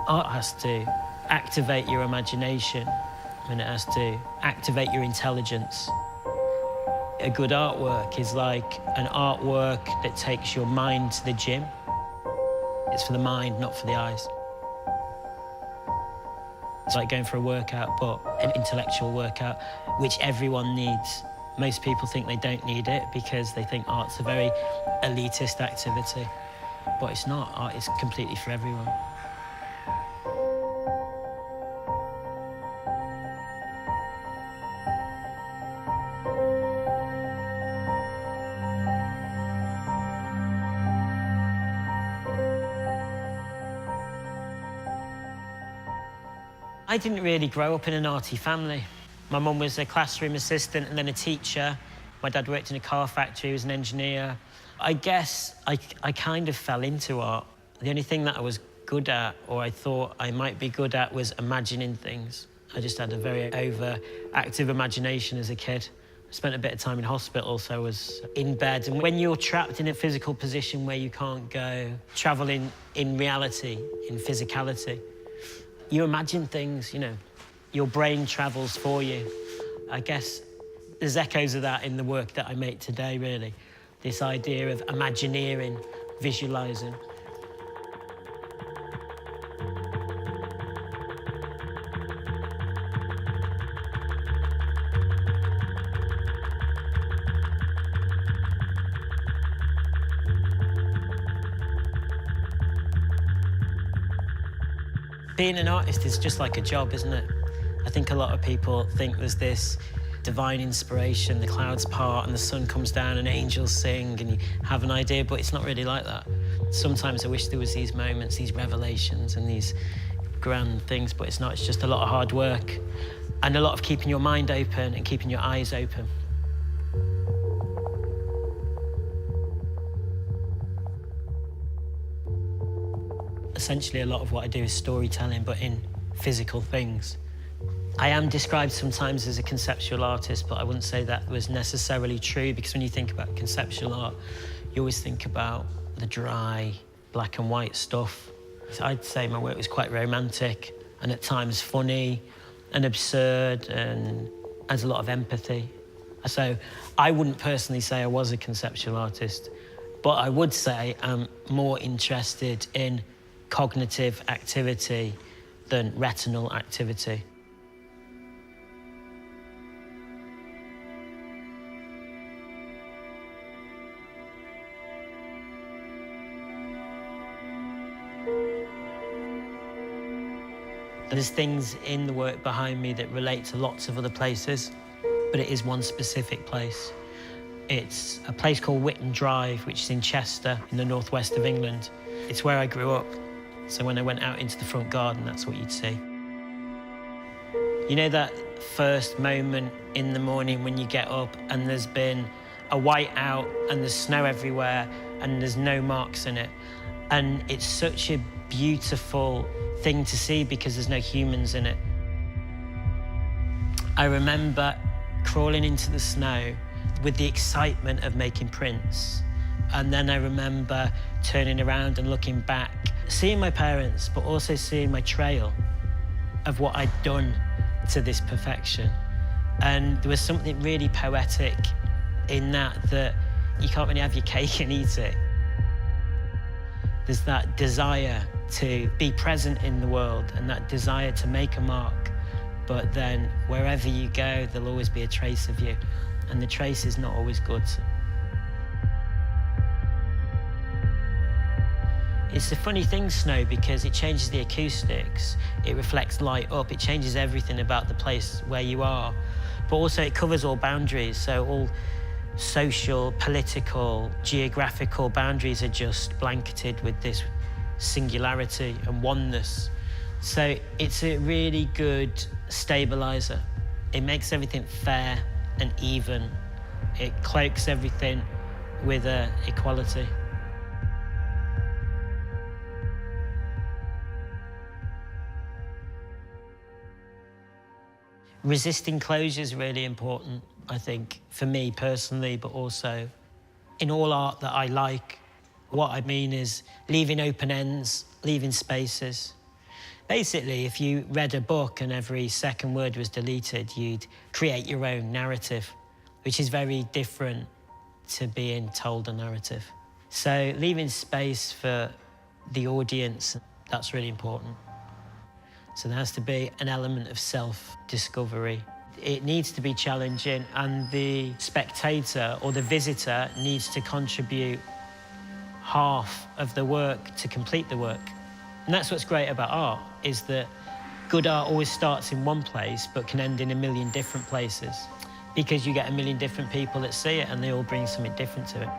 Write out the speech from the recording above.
Art has to activate your imagination, and it has to activate your intelligence. A good artwork is like an artwork that takes your mind to the gym. It's for the mind, not for the eyes. It's like going for a workout, but an intellectual workout, which everyone needs. Most people think they don't need it because they think art's a very elitist activity. But it's not. Art is completely for everyone. I didn't really grow up in an arty family. My mum was a classroom assistant and then a teacher. My dad worked in a car factory, he was an engineer. I guess I kind of fell into art. The only thing that I was good at, or I thought I might be good at, was imagining things. I just had a very overactive imagination as a kid. I spent a bit of time in hospital, so I was in bed. And when you're trapped in a physical position where you can't go, traveling in reality, in physicality, you imagine things, you know. Your brain travels for you. I guess there's echoes of that in the work that I make today, really. This idea of imagineering, visualising. Being an artist is just like a job, isn't it? I think a lot of people think there's this divine inspiration, the clouds part and the sun comes down and angels sing and you have an idea, but it's not really like that. Sometimes I wish there was these moments, these revelations and these grand things, but it's not. It's just a lot of hard work and a lot of keeping your mind open and keeping your eyes open. Essentially, a lot of what I do is storytelling, but in physical things. I am described sometimes as a conceptual artist, but I wouldn't say that was necessarily true, because when you think about conceptual art, you always think about the dry, black and white stuff. So I'd say my work was quite romantic and at times funny and absurd and has a lot of empathy. So I wouldn't personally say I was a conceptual artist, but I would say I'm more interested in cognitive activity than retinal activity. There's things in the work behind me that relate to lots of other places, but it is one specific place. It's a place called Whitton Drive, which is in Chester, in the northwest of England. It's where I grew up. So when I went out into the front garden, that's what you'd see. You know that first moment in the morning when you get up and there's been a white out and there's snow everywhere and there's no marks in it. And it's such a beautiful thing to see because there's no humans in it. I remember crawling into the snow with the excitement of making prints. And then I remember turning around and looking back, seeing my parents, but also seeing my trail of what I'd done to this perfection. And there was something really poetic in that you can't really have your cake and eat it. There's that desire to be present in the world and that desire to make a mark, but then wherever you go, there'll always be a trace of you, and the trace is not always good. It's a funny thing, snow, because it changes the acoustics, it reflects light up, it changes everything about the place where you are, but also it covers all boundaries, so all social, political, geographical boundaries are just blanketed with this singularity and oneness. So it's a really good stabilizer. It makes everything fair and even. It cloaks everything with equality. Resisting closure is really important, I think, for me personally, but also in all art that I like. What I mean is leaving open ends, leaving spaces. Basically, if you read a book and every second word was deleted, you'd create your own narrative, which is very different to being told a narrative. So leaving space for the audience, that's really important. So there has to be an element of self-discovery. It needs to be challenging, and the spectator or the visitor needs to contribute half of the work to complete the work. And that's what's great about art, is that good art always starts in one place but can end in a million different places, because you get a million different people that see it and they all bring something different to it.